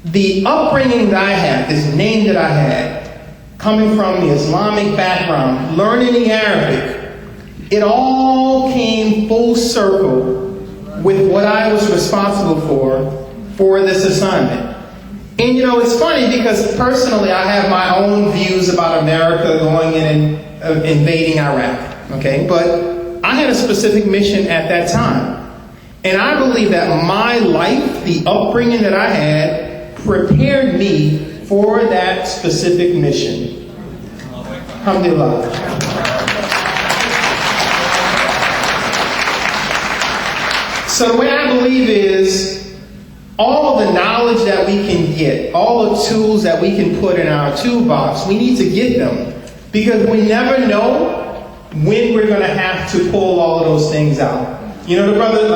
the upbringing that I had, this name that I had, coming from the Islamic background, learning the Arabic, it all came full circle with what I was responsible for this assignment. And it's funny because personally I have my own views about America going in and invading Iraq, okay? But I had a specific mission at that time. And I believe that my life, the upbringing that I had, prepared me for that specific mission. Alhamdulillah. So the way I believe is, all of the knowledge that we can get, all the tools that we can put in our toolbox, we need to get them. Because we never know when we're going to have to pull all of those things out. The brother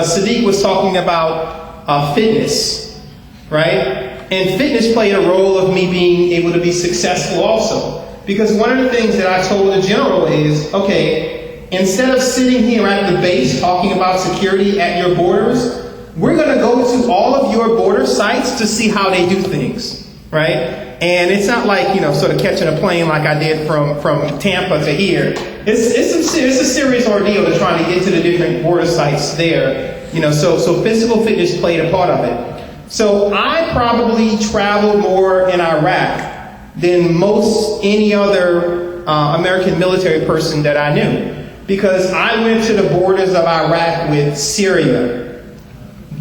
Sadiq was talking about fitness, right? And fitness played a role of me being able to be successful also. Because one of the things that I told the general is, okay, instead of sitting here at the base talking about security at your borders, we're going to go to all of your border sites to see how they do things, right? And it's not like, sort of catching a plane like I did from Tampa to here. It's a serious ordeal to try to get to the different border sites there. So physical fitness played a part of it. So I probably traveled more in Iraq than most any other American military person that I knew. Because I went to the borders of Iraq with Syria,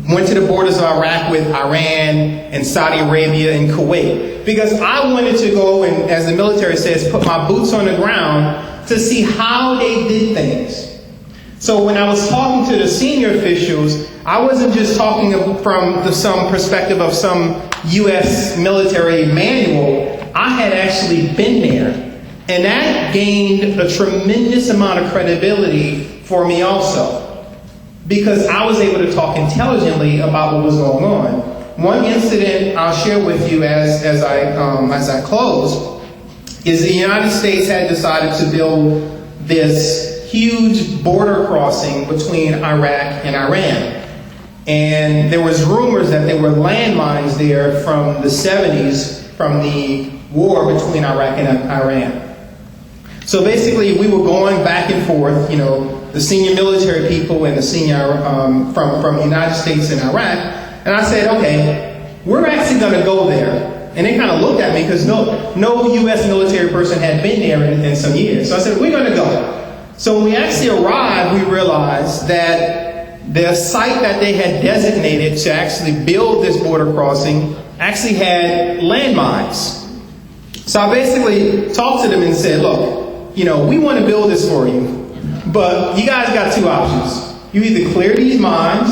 went to the borders of Iraq with Iran and Saudi Arabia and Kuwait. Because I wanted to go and, as the military says, put my boots on the ground to see how they did things. So when I was talking to the senior officials, I wasn't just talking from some perspective of some U.S. military manual. I had actually been there. And that gained a tremendous amount of credibility for me also, because I was able to talk intelligently about what was going on. One incident I'll share with you as I close is the United States had decided to build this huge border crossing between Iraq and Iran. And there was rumors that there were landmines there from the 70s, from the war between Iraq and Iran. So basically, we were going back and forth, the senior military people and the senior from the United States and Iraq. And I said, okay, we're actually going to go there. And they kind of looked at me because no U.S. military person had been there in some years. So I said, we're going to go. So when we actually arrived, we realized that the site that they had designated to actually build this border crossing actually had landmines. So I basically talked to them and said, look, we want to build this for you, but you guys got two options. You either clear these mines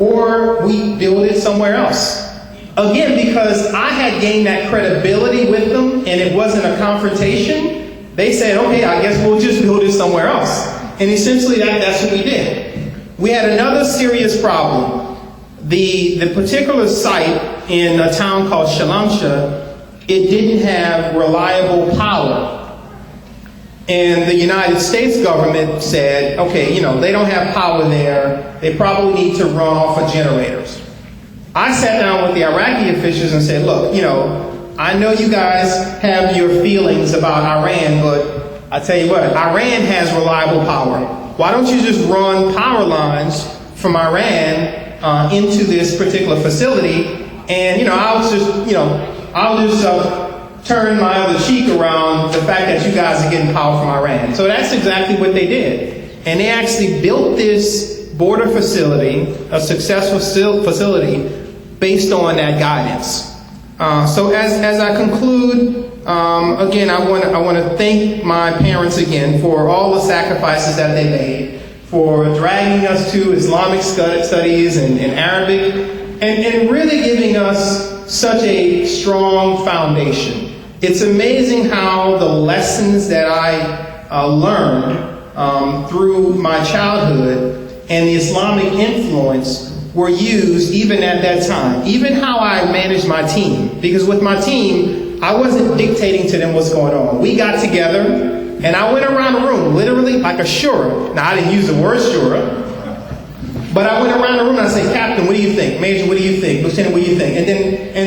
or we build it somewhere else. Again, because I had gained that credibility with them and it wasn't a confrontation, they said, okay, I guess we'll just build it somewhere else. And essentially that's what we did. We had another serious problem. The particular site in a town called Shalamsha, it didn't have reliable power. And the United States government said, okay, they don't have power there. They probably need to run off of generators. I sat down with the Iraqi officials and said, look, I know you guys have your feelings about Iran, but I tell you what, Iran has reliable power. Why don't you just run power lines from Iran into this particular facility? And, I'll just turn my other cheek around the fact that you guys are getting power from Iran. So that's exactly what they did. And they actually built this border facility, a successful facility, based on that guidance. So as I conclude, again, I want to thank my parents again for all the sacrifices that they made, for dragging us to Islamic studies and Arabic, and really giving us such a strong foundation. It's amazing how the lessons that I learned through my childhood and the Islamic influence were used even at that time. Even how I managed my team. Because with my team, I wasn't dictating to them what's going on. We got together, and I went around the room, literally like a shura. Now, I didn't use the word shura, But I went around the room and I said, Captain, what do you think? Major, what do you think? Lieutenant, what do you think? And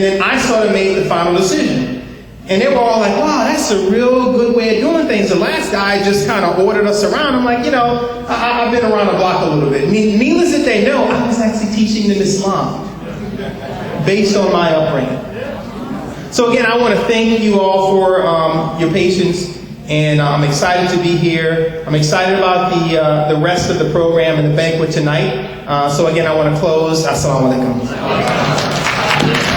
then I sort of made the final decision. And they were all like, wow, that's a real good way of doing things. The last guy just kind of ordered us around. I'm like, I've been around the block a little bit. Needless that they know, I was actually teaching them Islam based on my upbringing. So again, I want to thank you all for your patience. And I'm excited to be here. I'm excited about the rest of the program and the banquet tonight. So again, I want to close. Assalamu alaikum.